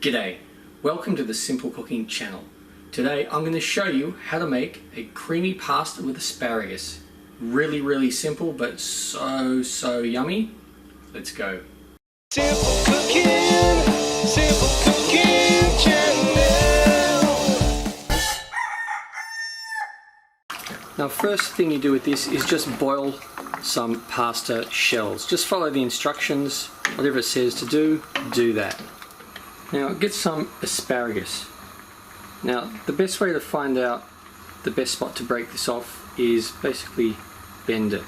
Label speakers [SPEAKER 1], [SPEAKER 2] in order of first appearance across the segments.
[SPEAKER 1] G'day, welcome to the Simple Cooking channel. Today I'm going to show you how to make a creamy pasta with asparagus. Really simple but so yummy. Let's go.
[SPEAKER 2] Simple Cooking Channel.
[SPEAKER 1] Now first thing you do with this is just boil some pasta shells. Just follow the instructions, whatever it says to do, do that. Now get some asparagus. Now the best way to find out the best spot to break this off is basically bend it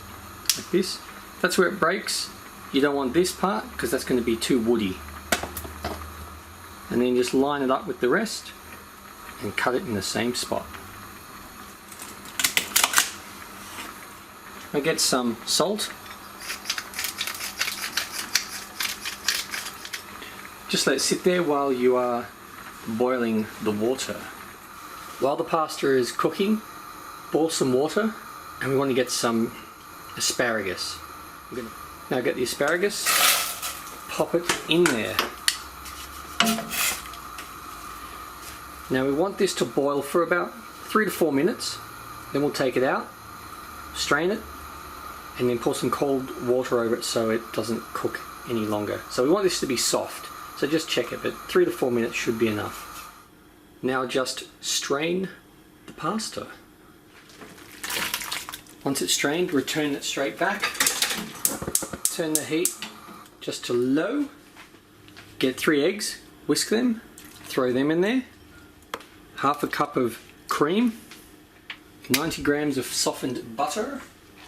[SPEAKER 1] like this. That's where it breaks. You don't want this part because that's going to be too woody. And then just line it up with the rest and cut it in the same spot. Now get some salt. Just let it sit there while you are boiling the water. While the pasta is cooking, boil some water and we want to get some asparagus. We're going to now get the asparagus, pop it in there. Now we want this to boil for about 3 to 4 minutes. Then we'll take it out, strain it, and then pour some cold water over it so it doesn't cook any longer. So we want this to be soft. So just check it, but 3 to 4 minutes should be enough. Now just strain the pasta. Once it's strained, return it straight back. Turn the heat just to low. Get 3 eggs, whisk them, throw them in there. Half a cup of cream, 90 grams of softened butter,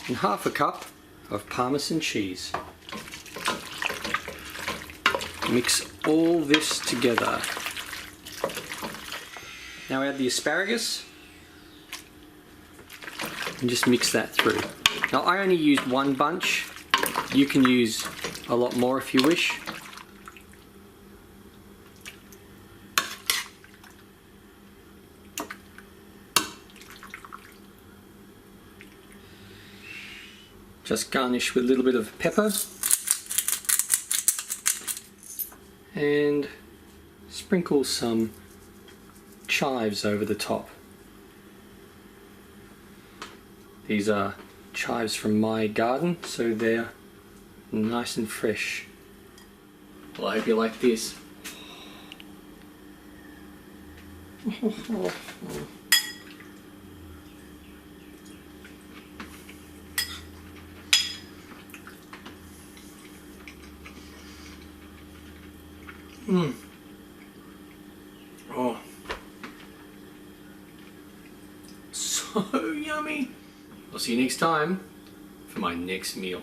[SPEAKER 1] and half a cup of parmesan cheese. Mix all this together. Now add the asparagus and just mix that through. Now I only used 1 bunch. You can use a lot more if you wish. Just garnish with a little bit of pepper. And sprinkle some chives over the top. These are chives from my garden, so they're nice and fresh. Well, I hope you like this. Oh, so yummy. I'll see you next time for my next meal.